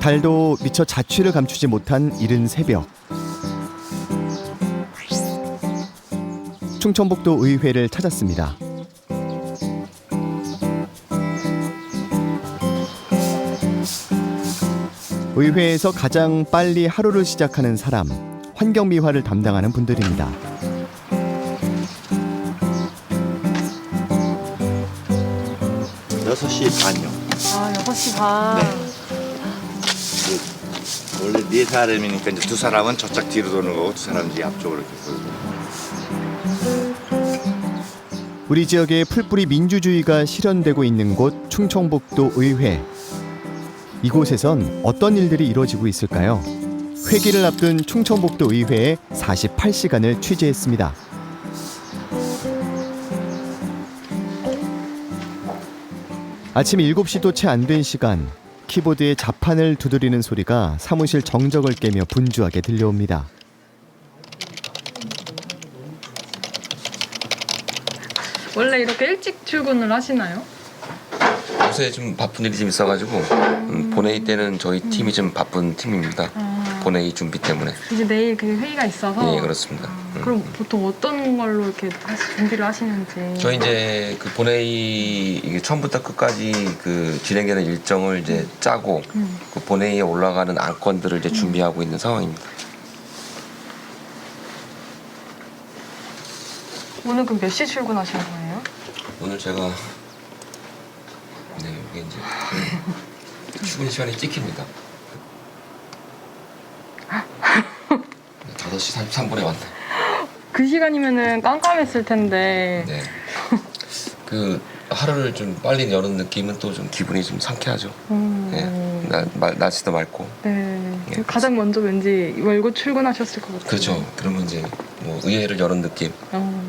달도 미처 자취를 감추지 못한 이른 새벽. 충청북도 의회를 찾았습니다. 의회에서 가장 빨리 하루를 시작하는 사람, 환경미화를 담당하는 분들입니다. 6시 반요. 아, 6시 반. 네. 원래 4사람이니까 이제 2사람은 저쪽 뒤로 도는 거고 2사람은 이제 앞쪽으로 이렇게 돌고. 우리 지역의 풀뿌리 민주주의가 실현되고 있는 곳 충청북도 의회. 이곳에선 어떤 일들이 이루어지고 있을까요? 회기를 앞둔 충청북도 의회에 48시간을 취재했습니다. 아침 7시도 채 안 된 시간, 키보드에 자판을 두드리는 소리가 사무실 정적을 깨며 분주하게 들려옵니다. 원래 이렇게 일찍 출근을 하시나요? 요새 좀 바쁜 일이 좀 있어가지고 본회의 때는 저희 팀이 좀 바쁜 팀입니다. 본회의 준비 때문에. 이제 내일 그 회의가 있어서. 예, 그렇습니다. 그럼 보통 어떤 걸로 이렇게 준비를 하시는지. 저희 이제 그 본회의 이게 처음부터 끝까지 그 진행되는 일정을 이제 짜고 그 본회의에 올라가는 안건들을 이제 준비하고 있는 상황입니다. 오늘 그럼 몇 시 출근하시는 거예요? 오늘 제가 네 여기 이제 출근 시간이 찍힙니다. 5시 43분에 왔네. 그 시간이면은 깜깜했을 텐데. 네. 그 하루를 좀 빨리 여는 느낌은 또 좀 기분이 좀 상쾌하죠. 네. 날씨도 맑고. 네. 네, 가장 먼저 왠지 열고 출근하셨을 것 같아요. 그렇죠. 그러면 이제 뭐 의회를 여는 느낌.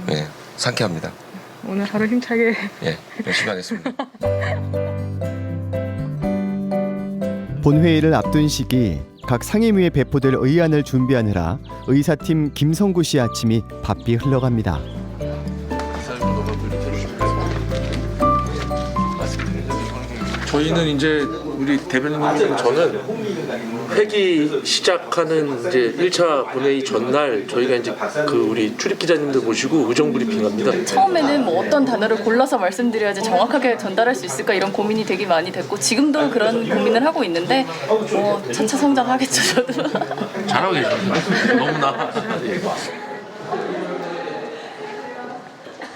네. 상쾌합니다. 오늘 하루 힘차게. 예. 열심히 하겠습니다. 본회의를 앞둔 시기 각 상임위에 배포될 의안을 준비하느라 의사팀 김성구 씨 아침이 바삐 흘러갑니다. 저희는 이제 우리 대변인님 저는 회기 시작하는 이제 1차 본회의 전날 저희가 이제 그 우리 출입 기자님들 모시고 의정 브리핑합니다. 처음에는 뭐 어떤 단어를 골라서 말씀드려야지 정확하게 전달할 수 있을까 이런 고민이 되게 많이 됐고 지금도 그런 고민을 하고 있는데 뭐 차차 성장하겠죠 저도. 잘하고 계십니다. 너무나.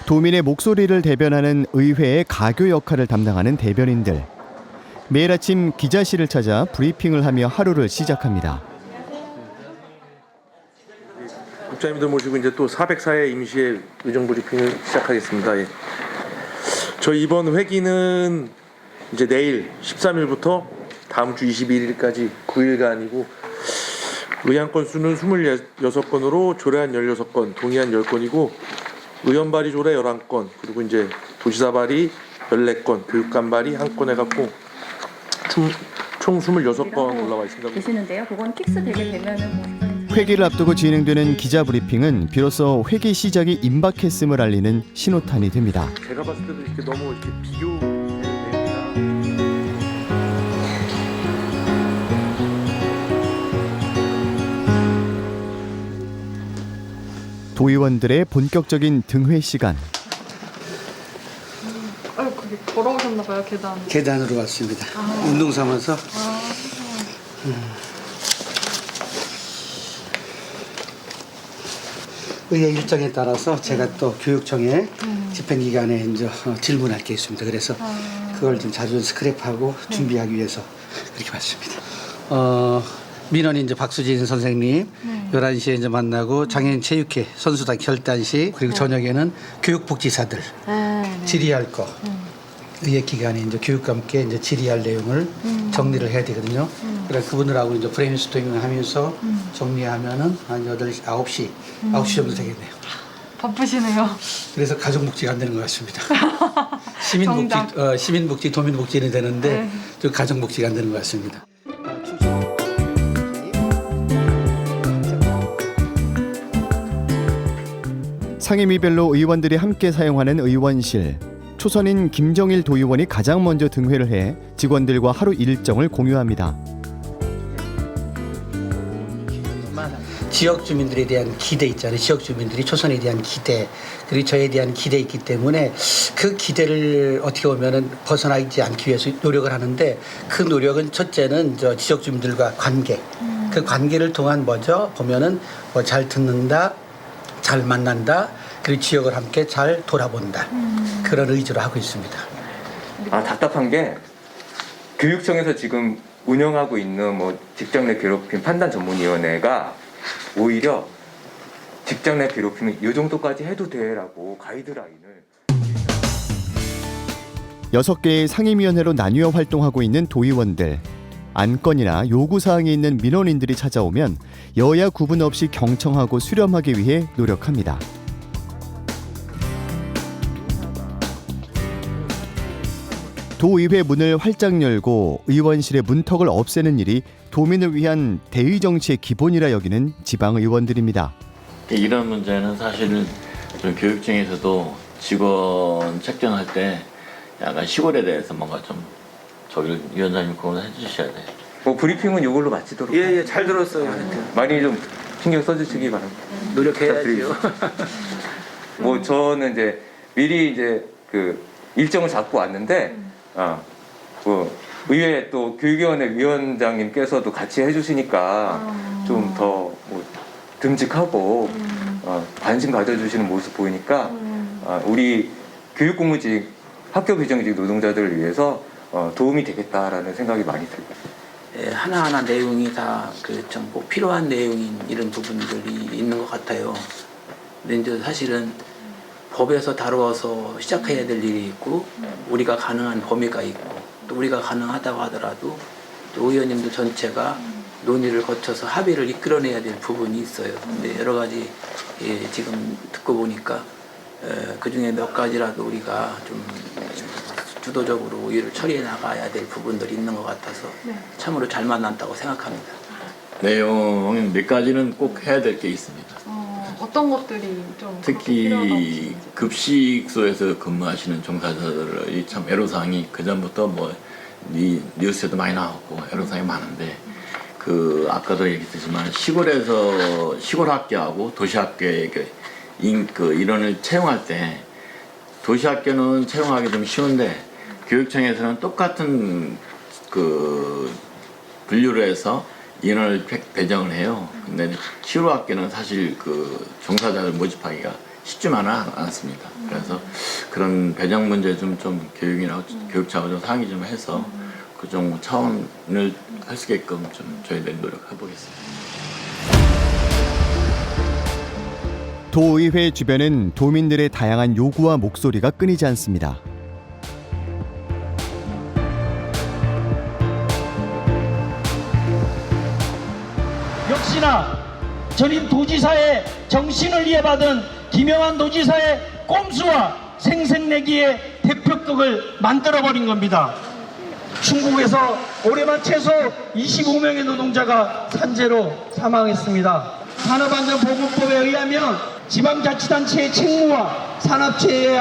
도민의 목소리를 대변하는 의회의 가교 역할을 담당하는 대변인들. 매일 아침 기자실을 찾아 브리핑을 하며 하루를 시작합니다. 국장님들 모시고 이제 또 404회 임시의 의정 브리핑을 시작하겠습니다. 예. 저희 이번 회기는 이제 내일 13일부터 다음 주 21일까지 9일간이고 의안 건수는 26건으로 조례안 16건, 동의안 10건이고 의원 발의 조례 11건, 그리고 이제 도지사 발의 14건, 교육감 발의 1건 해갖고 총 26건 올라와 있습니다. 계시는데요. 그건 픽스 되게 되면은 회기를 앞두고 진행되는 기자 브리핑은 비로소 회기 시작이 임박했음을 알리는 신호탄이 됩니다. 제가 봤을 때도 이렇게 너무 이렇게 비교되는 내용이나 도의원들의 본격적인 등회 시간. 아유, 그게 걸어오셨나 봐요, 계단. 계단으로 왔습니다. 운동 삼아서. 의회 일정에 따라서 제가 또 교육청에 집행기관에 이제 질문할 게 있습니다. 그래서 그걸 좀 자주 스크랩하고 준비하기 위해서 그렇게 왔습니다. 민원인 이제 박수진 선생님 11시에 이제 만나고 장애인 체육회 선수단 결단식 그리고 저녁에는 교육복지사들 질의할 거 의회 기간에 이제 교육감께 이제 질의할 내용을 정리를 해야 되거든요. 그래서 그분들하고 이제 브레인스토밍을 하면서 정리하면은 한 8시, 9시 정도 되겠네요. 바쁘시네요. 그래서 가족복지가 안 되는 것 같습니다. 시민복지, 도민복지는 되는데 저 가정복지가 안 되는 것 같습니다. 상임위별로 의원들이 함께 사용하는 의원실. 초선인 김정일 도의원이 가장 먼저 등회를 해 직원들과 하루 일정을 공유합니다. 지역 주민들에 대한 기대 있잖아요. 지역 주민들이 조선에 대한 기대, 그리고 저에 대한 기대 있기 때문에 그 기대를 어떻게 보면은 벗어나지 않기 위해서 노력을 하는데, 그 노력은 첫째는 저 지역 주민들과 관계, 그 관계를 통한 먼저 보면은 뭐 잘 듣는다, 잘 만난다, 그리고 지역을 함께 잘 돌아본다, 그런 의지로 하고 있습니다. 아, 답답한 게 교육청에서 지금 운영하고 있는 뭐 직장 내 괴롭힘 판단 전문위원회가 오히려 직장 내 괴롭힘은 이 정도까지 해도 돼라고 가이드라인을 6개의 상임위원회로 나뉘어 활동하고 있는 도의원들. 안건이나 요구사항이 있는 민원인들이 찾아오면 여야 구분 없이 경청하고 수렴하기 위해 노력합니다. 도의회 문을 활짝 열고 의원실의 문턱을 없애는 일이 도민을 위한 대의 정치의 기본이라 여기는 지방의원들입니다. 이런 문제는 사실은 좀 교육청에서도 직원 책정할 때 약간 시골에 대해서 뭔가 좀 저기 위원장님 그건 해주셔야 돼요. 뭐 브리핑은 이걸로 마치도록. 예, 잘 들었어요. 많이 좀 신경 써주시기 바랍니다. 노력해야지요. 뭐 저는 이제 미리 이제 그 일정을 잡고 왔는데, 그 의회 또 교육위원회 위원장님께서도 같이 해주시니까 좀 더 뭐 듬직하고 관심 가져주시는 모습 보이니까 우리 교육공무직, 학교 비정규직 노동자들을 위해서 도움이 되겠다라는 생각이 많이 들고요. 예, 하나하나 내용이 다 그 좀 꼭 필요한 내용인 이런 부분들이 있는 것 같아요. 근데 이제 사실은 법에서 다루어서 시작해야 될 일이 있고, 우리가 가능한 범위가 있고, 또 우리가 가능하다고 하더라도 또 의원님들 전체가 논의를 거쳐서 합의를 이끌어내야 될 부분이 있어요. 근데 여러 가지 지금 듣고 보니까 그 중에 몇 가지라도 우리가 좀 주도적으로 의회를 처리해 나가야 될 부분들이 있는 것 같아서 참으로 잘 만났다고 생각합니다. 내용 몇 가지는 꼭 해야 될 게 있습니다. 어떤 것들이 좀 특히 급식소에서 근무하시는 종사자들의 참 애로사항이 그전부터 뭐 뉴스에도 많이 나왔고 애로사항이 많은데, 그 아까도 얘기했지만 시골에서 시골 학교하고 도시 학교의 그 인원을 채용할 때 도시 학교는 채용하기 좀 쉬운데 교육청에서는 똑같은 그 분류를 해서 인원을 배정을 해요. 근데 시골 학교는 사실 그 종사자를 모집하기가 쉽지만은 않습니다. 그래서 그런 배정 문제 좀 교육이나 교육청하고 좀 상의 좀 해서 그 정도 차원을 할 수 있게끔 좀 저희들이 노력해 보겠습니다. 도의회 주변은 도민들의 다양한 요구와 목소리가 끊이지 않습니다. 역시나 전임 도지사의 정신을 이어받은 김영환 도지사의 꼼수와 생색내기의 대표격을 만들어버린 겁니다. 중국에서 올해만 최소 25명의 노동자가 산재로 사망했습니다. 산업안전보건법에 의하면 지방자치단체의 책무와 산업재해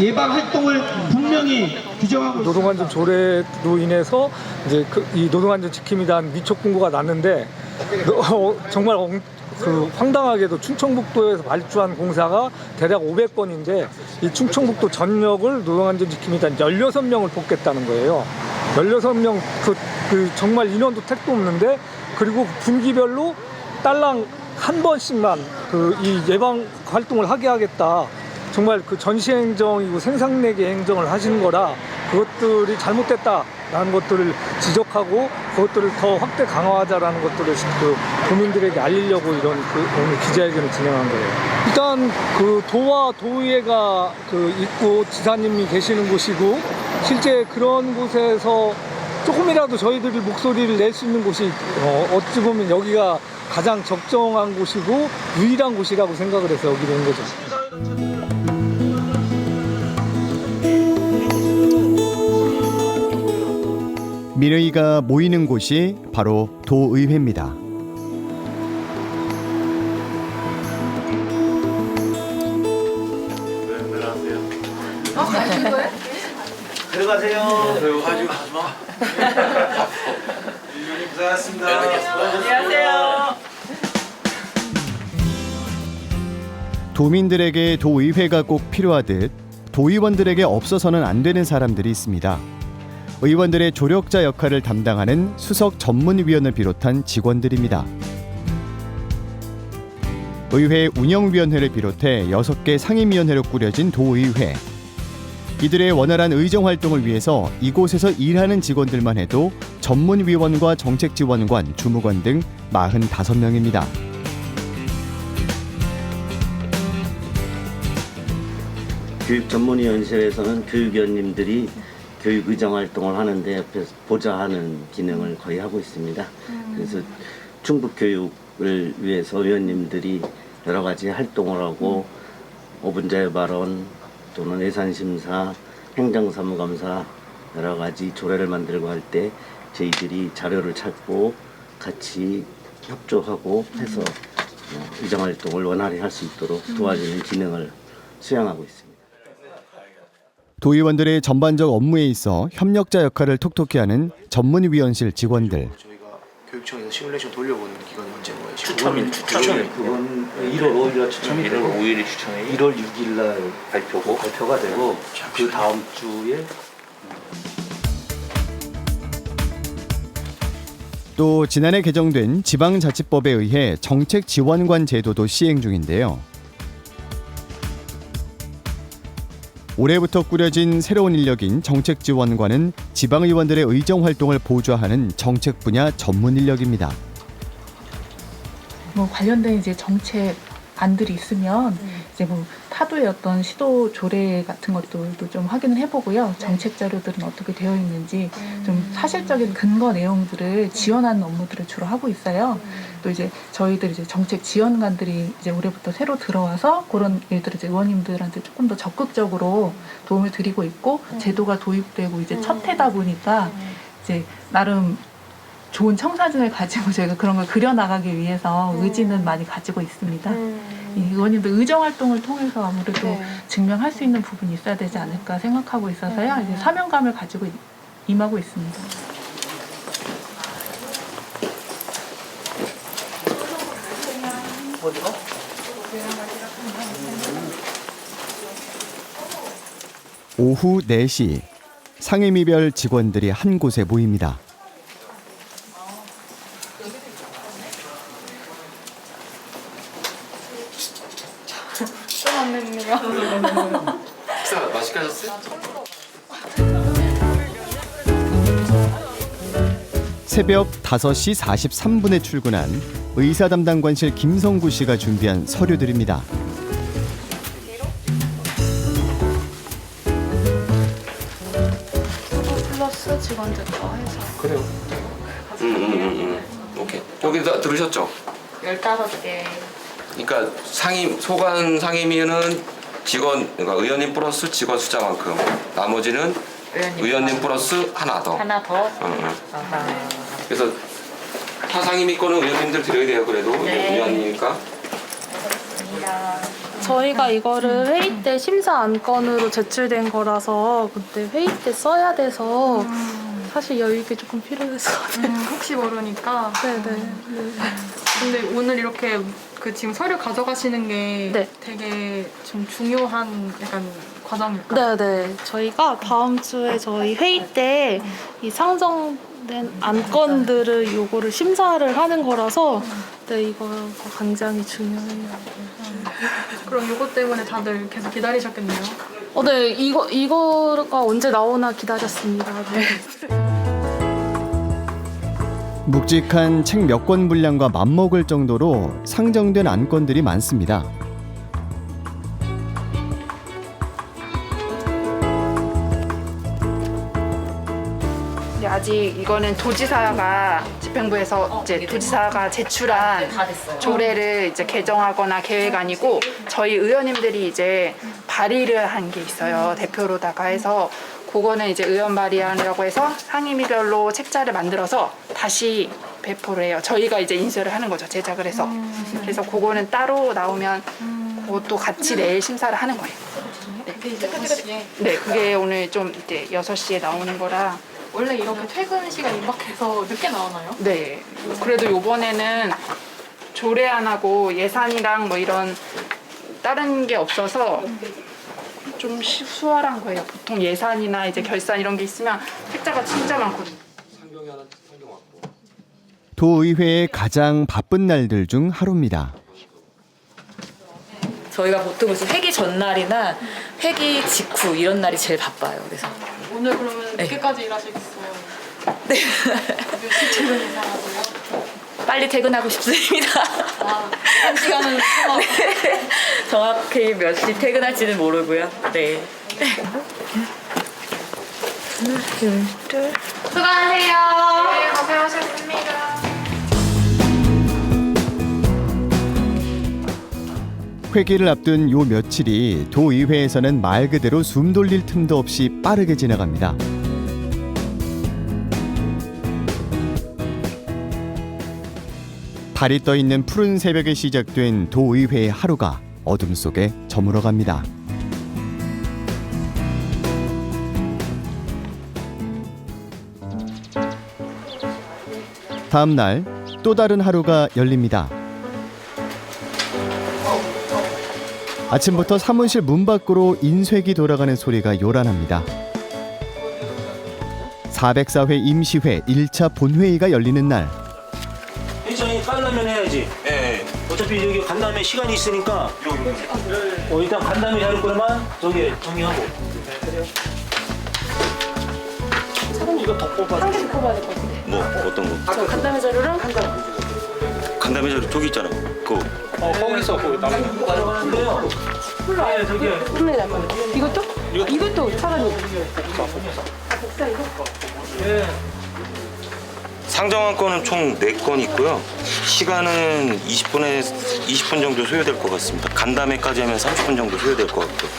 예방 활동을 분명히 규정하고 노동안전 조례로 인해서 이제 이 노동안전 지킴에 대한 미촉 공고가 났는데 정말 그 황당하게도 충청북도에서 발주한 공사가 대략 500건인데 이 충청북도 전역을 노동안전 지킴에 대한 16명을 뽑겠다는 거예요. 16명 그 정말 인원도 택도 없는데, 그리고 분기별로 딸랑 한 번씩만 이 예방 활동을 하게 하겠다. 정말 그 전시행정이고 생산내기 행정을 하시는 거라 그것들이 잘못됐다라는 것들을 지적하고 그것들을 더 확대 강화하자라는 것들을 그 국민들에게 알리려고 이런 오늘 기자회견을 진행한 거예요. 일단 그 도와 도의회가 있고 지사님이 계시는 곳이고, 실제 그런 곳에서 조금이라도 저희들이 목소리를 낼 수 있는 곳이 어찌 보면 여기가 가장 적정한 곳이고 유일한 곳이라고 생각을 해서 여기로 온 거죠. 민의가 모이는 곳이 바로 도의회입니다. 들어가세요. 들어가지고 가지 마. 고생하셨습니다. 안녕하세요. 도민들에게 도의회가 꼭 필요하듯 도의원들에게 없어서는 안 되는 사람들이 있습니다. 의원들의 조력자 역할을 담당하는 수석 전문위원을 비롯한 직원들입니다. 의회 운영위원회를 비롯해 6개 상임위원회로 꾸려진 도의회. 이들의 원활한 의정 활동을 위해서 이곳에서 일하는 직원들만 해도 전문위원과 정책지원관, 주무관 등 45명입니다. 교육전문위원실에서는 교육위원님들이 교육 의정 활동을 하는데 옆에서 보좌하는 기능을 거의 하고 있습니다. 그래서 충북 교육을 위해서 위원님들이 여러 가지 활동을 하고 5분 자유 발언 또는 예산심사, 행정사무감사 여러 가지 조례를 만들고 할 때 저희들이 자료를 찾고 같이 협조하고 해서 의정 활동을 원활히 할 수 있도록 도와주는 기능을 수행하고 있습니다. 도의원들의 전반적 업무에 있어 협력자 역할을 톡톡히 하는 전문위원실 직원들. 저희가 교육청에서 시뮬레이션 돌려보는 기간이 언제인 거예요? 추첨일. 그건 1월 5일 추첨이 1월 5일에 추첨이 1월 6일 날 발표가 되고 그 다음 주에 또 지난해 개정된 지방자치법에 의해 정책지원관 제도도 시행 중인데요. 올해부터 꾸려진 새로운 인력인 정책지원관은 지방의원들의 의정활동을 보좌하는 정책 분야 전문 인력입니다. 뭐 관련된 이제 정책안들이 있으면 이제 뭐 타도의 어떤 시도 조례 같은 것들도 좀 확인을 해보고요. 정책 자료들은 어떻게 되어 있는지 좀 사실적인 근거 내용들을 지원하는 업무들을 주로 하고 있어요. 또 이제 저희들 이제 정책 지원관들이 이제 올해부터 새로 들어와서 그런 일들을 이제 의원님들한테 조금 더 적극적으로 도움을 드리고 있고 제도가 도입되고 이제 첫 해다 보니까 이제 나름 좋은 청사진을 가지고 저희가 그런 걸 그려나가기 위해서 의지는 많이 가지고 있습니다. 이 의원님들 의정활동을 통해서 아무래도 증명할 수 있는 부분이 있어야 되지 않을까 생각하고 있어서요. 이제 사명감을 가지고 임하고 있습니다. 오후 4시 상임위별 직원들이 한 곳에 모입니다. 좀 안 됐네요. 식사 맛있게 하셨어요? 새벽 5시 43분에 출근한 의사 담당관실 김성구 씨가 준비한 서류들입니다. 플러스 직원들 다 해서. 그래요. 오케이. 여기 다 들으셨죠? 15개. 그러니까 소관 상임위는 직원, 그러니까 의원님 플러스 직원 숫자만큼, 나머지는 의원님 플러스 하나 더. 하나 더? 그래서 타 상임위 거는 의원님들 드려야 돼요. 그래도 의원이니까. 저희가 이거를 회의 때 심사 안건으로 제출된 거라서 그때 회의 때 써야 돼서 사실 여유 있게 조금 필요해서 혹시 모르니까. 네네. 근데 오늘 이렇게 그 지금 서류 가져가시는 게 되게 좀 중요한 약간 과정일까요? 네네. 저희가 다음 주에 저희 회의 때 이 상정된 안건들을 요거를 심사를 하는 거라서 이거가 굉장히 중요해요. 그럼 이것 때문에 다들 계속 기다리셨겠네요? 네. 이거가 언제 나오나 기다렸습니다. 네. 묵직한 책 몇 권 분량과 맞먹을 정도로 상정된 안건들이 많습니다. 아직 이거는 도지사가 집행부에서 이제 도지사가 제출한 조례를 이제 개정하거나 계획 아니고 저희 의원님들이 이제 발의를 한 게 있어요. 대표로다가 해서 그거는 이제 의원 발의안이라고 해서 상임위별로 책자를 만들어서 다시 배포를 해요. 저희가 이제 인쇄를 하는 거죠. 제작을 해서. 그래서 그거는 따로 나오면 그것도 같이 내일 심사를 하는 거예요. 네, 그게 오늘 좀 이제 6시에 나오는 거라. 원래 이렇게 퇴근 시간 임박해서 늦게 나오나요? 네. 그래도 요번에는 조례안하고 예산이랑 뭐 이런 다른 게 없어서 좀 수월한 거예요. 보통 예산이나 이제 결산 이런 게 있으면 책자가 진짜 많거든요. 도의회의 가장 바쁜 날들 중 하루입니다. 저희가 보통 그래서 회기 전날이나 회기 직후 이런 날이 제일 바빠요. 그래서 오늘 그러면 늦게까지 일하시겠어요? 네. 몇 시 퇴근이사라고요? 빨리 퇴근하고 싶습니다. 한 시간은 네. 정확히 몇 시 퇴근할지는 모르고요. 네. 하나, 둘. 수고하세요. 네, 고생하셨습니다. 회기를 앞둔 요 며칠이 도의회에서는 말 그대로 숨 돌릴 틈도 없이 빠르게 지나갑니다. 달이 떠 있는 푸른 새벽에 시작된 도의회의 하루가 어둠 속에 저물어갑니다. 다음 날 또 다른 하루가 열립니다. 아침부터 사무실 문 밖으로 인쇄기 돌아가는 소리가 요란합니다. 404회 임시회 1차 본회의가 열리는 날. 회장이 깔라면 해야지. 네. 어차피 여기 간 다음에 시간이 있으니까 일단 간 다음에 할 거만 저기 정리하고. 사장님 이거 더 뽑아. 한 개씩 뽑아야 될 것 같은데. 뭐 어떤 거? 저 간담회 자료랑 간담회 자료 저기 있잖아. 그거. 거기서 거기 나가는데요. 네, 저기. 혼내 날 거네. 이것도? 이것도 차라리. 복사 이거? 네. 상정한 건은 총 4건 있고요. 시간은 20분 정도 소요될 것 같습니다. 간담회까지 하면 30분 정도 소요될 것 같고요.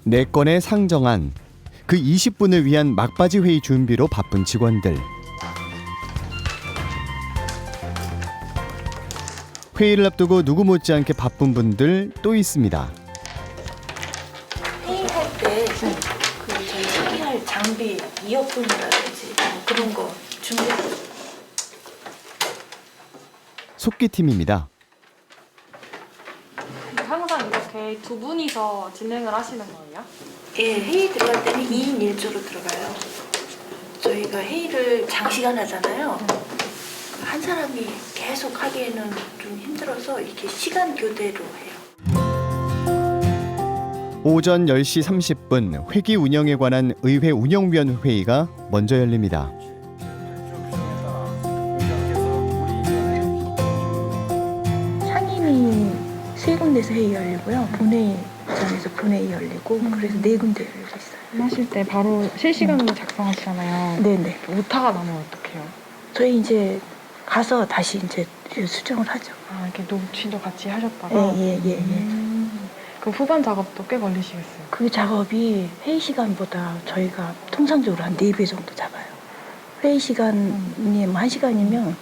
4건의 상정안, 그 20분을 위한 막바지 회의 준비로 바쁜 직원들. 회의를 앞두고 누구 못지않게 바쁜 분들 또 있습니다. 회의할 때 그 저희 회의할 장비, 이어폰이라든지 그런 거 준비하세요. 속기팀입니다. 항상 이렇게 두 분이서 진행을 하시는 거예요? 예, 회의 들어갈 때는 2인 1조로 들어가요. 저희가 회의를 장시간 하잖아요. 한 사람이 계속 하기에는 좀 힘들어서 이렇게 시간 교대로 해요. 오전 10시 30분 회기 운영에 관한 의회 운영위원 회의가 먼저 열립니다. 상임위 3군데서 회의 열리고요. 본회의장에서 본회의 열리고 그래서 4군데 열리고 있어요. 하실 때 바로 실시간으로 작성하시잖아요. 네네. 오타가 나면 어떡해요? 저희 이제 가서 다시 이제 수정을 하죠. 아, 이렇게 녹취도 같이 하셨다가? 예. 그 후반 작업도 꽤 걸리시겠어요? 그 작업이 회의 시간보다 저희가 통상적으로 한 4배 정도 잡아요. 회의 시간이 뭐 1시간이면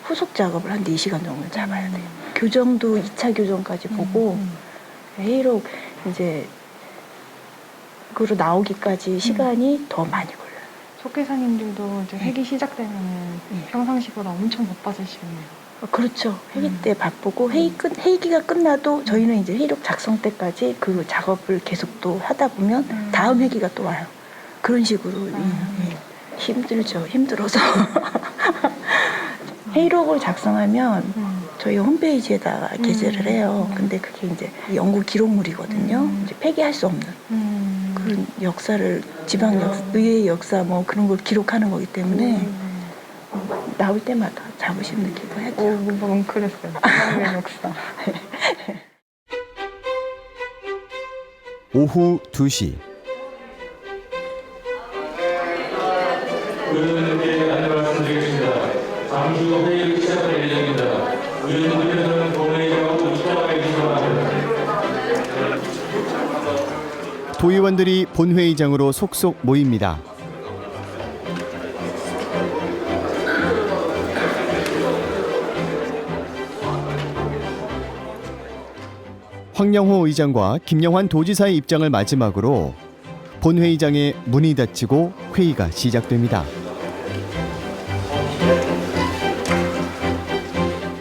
후속 작업을 한 4시간 정도 잡아야 돼요. 교정도 2차 교정까지 보고 회의록 이제 그로 나오기까지 시간이 더 많이 걸려요. 속회사님들도 이제 회기 시작되면 평상시보다 엄청 바빠지시겠네요. 그렇죠. 회의 때 바쁘고 회의기가 끝나도 저희는 이제 회의록 작성 때까지 그 작업을 계속 또 하다 보면 다음 회기가 또 와요. 그런 식으로 힘들죠. 힘들어서 회의록을 작성하면 저희 홈페이지에다가 게재를 해요. 근데 그게 이제 연구 기록물이거든요. 이제 폐기할 수 없는 그런 역사를 지방 의회 역사 뭐 그런 걸 기록하는 거기 때문에 나올 때마다 자부심 느끼고 하죠. 뭔가 뭉클했어요. 지방의 역사. 오후 2시. 의원님께 안내 말씀드리겠습니다. 잠시 후 회의를 시작할 예정입니다. 의원님께서는 본회의하고 입장하여 주시기 바랍니다. 도의원들이 본회의장으로 속속 모입니다. 황영호 의장과 김영환 도지사의 입장을 마지막으로 본회의장에 문이 닫히고 회의가 시작됩니다.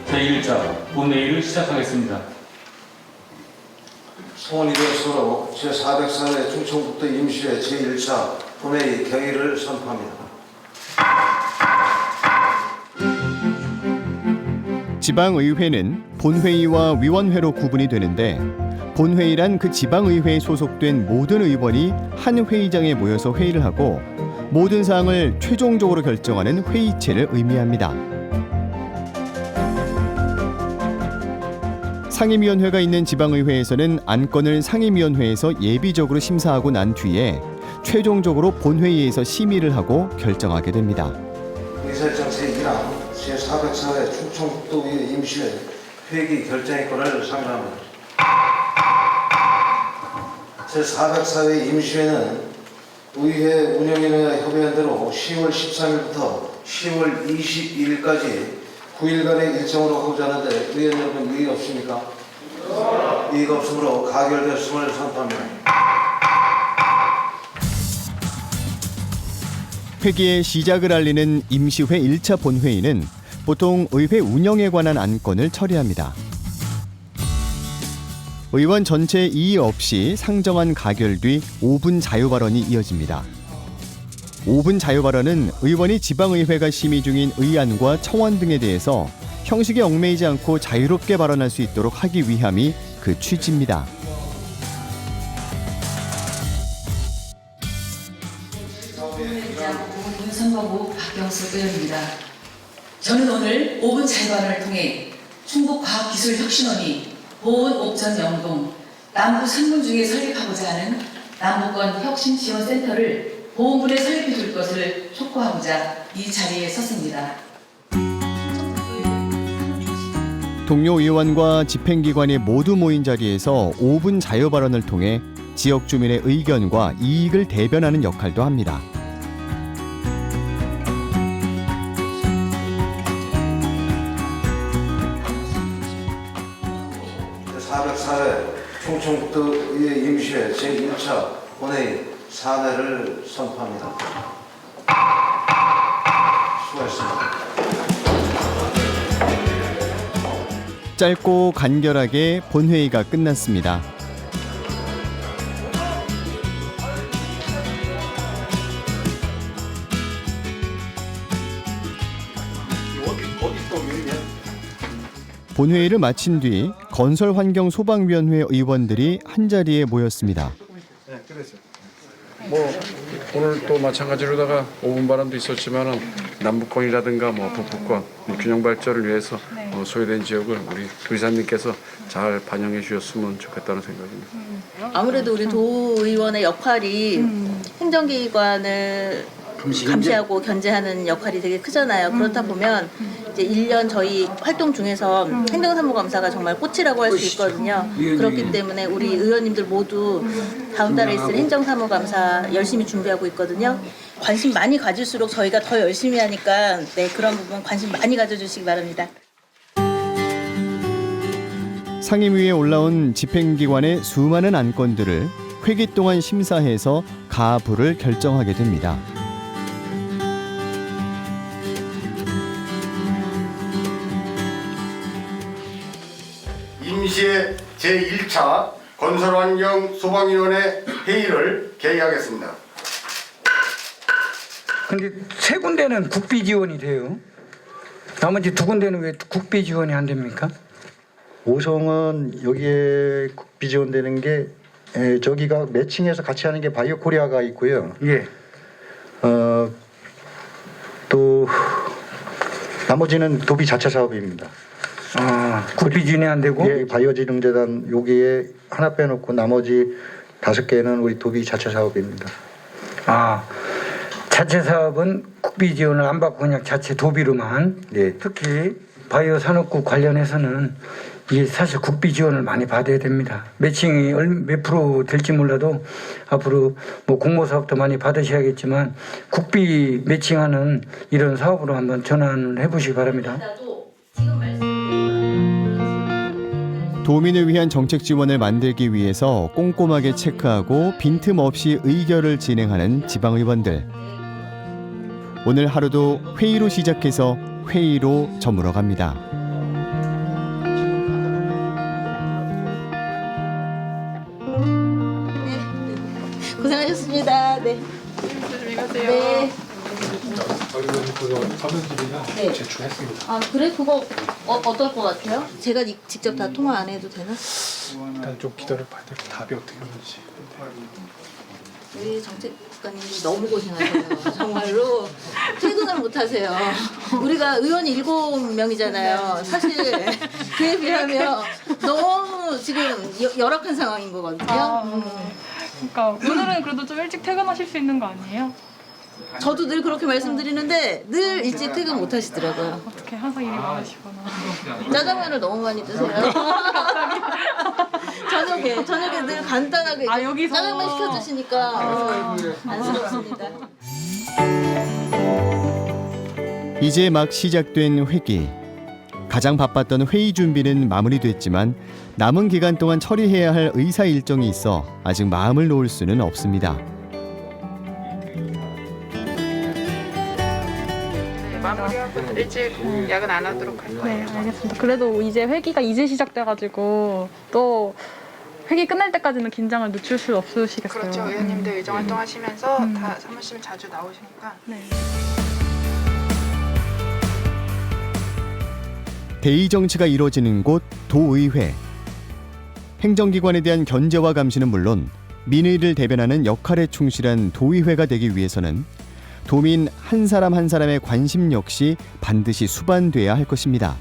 제 제1차 본회의를 시작하겠습니다. 소원이 되었으므로 제404회 충청북도 임시회 제1차 본회의 개의를 선포합니다. 지방의회는 본회의와 위원회로 구분이 되는데 본회의란 그 지방의회에 소속된 모든 의원이 한 회의장에 모여서 회의를 하고 모든 사항을 최종적으로 결정하는 회의체를 의미합니다. 상임위원회가 있는 지방의회에서는 안건을 상임위원회에서 예비적으로 심사하고 난 뒤에 최종적으로 본회의에서 심의를 하고 결정하게 됩니다. 의사일정 제1항 제404회 충청북도의회 임시회 회기 결정의권을 상정합니다. 제404회 임시회는 의회 운영위원회와 협의한 대로 10월 13일부터 10월 22일까지 9일간의 일정으로 하고자 하는데 의원 여러분 이의가 없습니까? 이의가 없으므로 가결되었음을 선포합니다. 회기의 시작을 알리는 임시회 1차 본회의는 보통 의회 운영에 관한 안건을 처리합니다. 의원 전체 이의 없이 상정안 가결 뒤 5분 자유발언이 이어집니다. 5분 자유발언은 의원이 지방의회가 심의 중인 의안과 청원 등에 대해서 형식에 얽매이지 않고 자유롭게 발언할 수 있도록 하기 위함이 그 취지입니다. 선거부 박경수 의원입니다. 저는 오늘 5분 자유발언을 통해 충북과학기술혁신원이 보은 옥천 영동 남부 3군 중에 설립하고자 하는 남북권 혁신지원센터를 보훈군에 설립해 줄 것을 촉구하고자 이 자리에 섰습니다. 동료 의원과 집행기관이 모두 모인 자리에서 5분 자유발언을 통해 지역 주민의 의견과 이익을 대변하는 역할도 합니다. 제404회 충청북도의회 임시회 제1차 본회의 사내를 선포합니다. 수고하셨습니다. 짧고 간결하게 본회의가 끝났습니다. 본회의를 마친 뒤 건설환경소방위원회 의원들이 한자리에 모였습니다. 네, 그랬어요. 뭐 오늘 또 마찬가지로다가 5분 발언도 있었지만은 남북권이라든가 뭐 북부권 균형 발전을 위해서 소외된 지역을 우리 도지사님께서 잘 반영해 주셨으면 좋겠다는 생각입니다. 아무래도 우리 도의원의 역할이 행정기관을 감시하고 견제하는 역할이 되게 크잖아요. 그렇다 보면 이제 1년 저희 활동 중에서 행정사무감사가 정말 꽃이라고 할 수 있거든요. 그렇기 때문에 우리 의원님들 모두 다음 달에 있을 행정사무감사 열심히 준비하고 있거든요. 관심 많이 가질수록 저희가 더 열심히 하니까 네, 그런 부분 관심 많이 가져주시기 바랍니다. 상임위에 올라온 집행기관의 수많은 안건들을 회기 동안 심사해서 가부를 결정하게 됩니다. 임시회 제1차 건설환경소방위원회 회의를 개의하겠습니다. 근데 세 군데는 국비 지원이 돼요. 나머지 두 군데는 왜 국비 지원이 안 됩니까? 오송은 여기에 국비 지원되는 게 저기가 매칭해서 같이 하는 게 바이오 코리아가 있고요. 예. 또 나머지는 도비 자체 사업입니다. 국비 지원이 안 되고? 예, 바이오지능재단 여기에 하나 빼놓고 나머지 5개는 우리 도비 자체 사업입니다. 자체 사업은 국비 지원을 안 받고 그냥 자체 도비로만. 예. 특히 바이오 산업국 관련해서는 이게 사실 국비 지원을 많이 받아야 됩니다. 매칭이 몇 프로 될지 몰라도 앞으로 뭐 공모 사업도 많이 받으셔야겠지만 국비 매칭하는 이런 사업으로 한번 전환을 해보시기 바랍니다. 도민을 위한 정책 지원을 만들기 위해서 꼼꼼하게 체크하고 빈틈없이 의결을 진행하는 지방의원들. 오늘 하루도 회의로 시작해서 회의로 저물어 갑니다. 고맙습니다. 네. 조심히 가세요. 네. 저희 그거 서면집이나 네. 제출했습니다. 아 그래? 그거 어떨 것 같아요? 제가 직접 다 통화 안 해도 되나? 일단 좀 기다려봐야 될 답이 어떻게 오는지. 우리 정책관님이 너무 고생하세요. 정말로 퇴근을 못 하세요. 우리가 의원이 7명이잖아요. 사실 그에 비하면 너무 지금 열악한 상황인 거거든요. 그러니까 오늘은 그래도 좀 일찍 퇴근하실 수 있는 거 아니에요? 저도 늘 그렇게 말씀드리는데 늘 일찍 퇴근 못 하시더라고요. 어떻게 항상 일이 많으시구나. 짜장면을 너무 많이 드세요. 저녁에 늘 간단하게 여기서 짜장면 시켜주시니까 안쓰럽습니다. 이제 막 시작된 회기. 가장 바빴던 회의 준비는 마무리됐지만 남은 기간 동안 처리해야 할 의사 일정이 있어 아직 마음을 놓을 수는 없습니다. 마무리하고 일찍 야근 안 하도록 할 거예요. 네, 알겠습니다. 그래도 이제 회기가 이제 시작돼가지고 또 회기 끝날 때까지는 긴장을 늦출 수 없으시겠어요. 그렇죠. 의원님들 의정 활동하시면서 다 사무실 자주 나오시니까. 네. 대의 정치가 이루어지는 곳 도의회. 행정기관에 대한 견제와 감시는 물론 민의를 대변하는 역할에 충실한 도의회가 되기 위해서는 도민 한 사람 한 사람의 관심 역시 반드시 수반돼야 할 것입니다.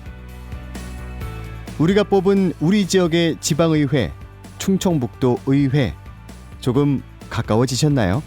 우리가 뽑은 우리 지역의 지방의회, 충청북도 의회, 조금 가까워지셨나요?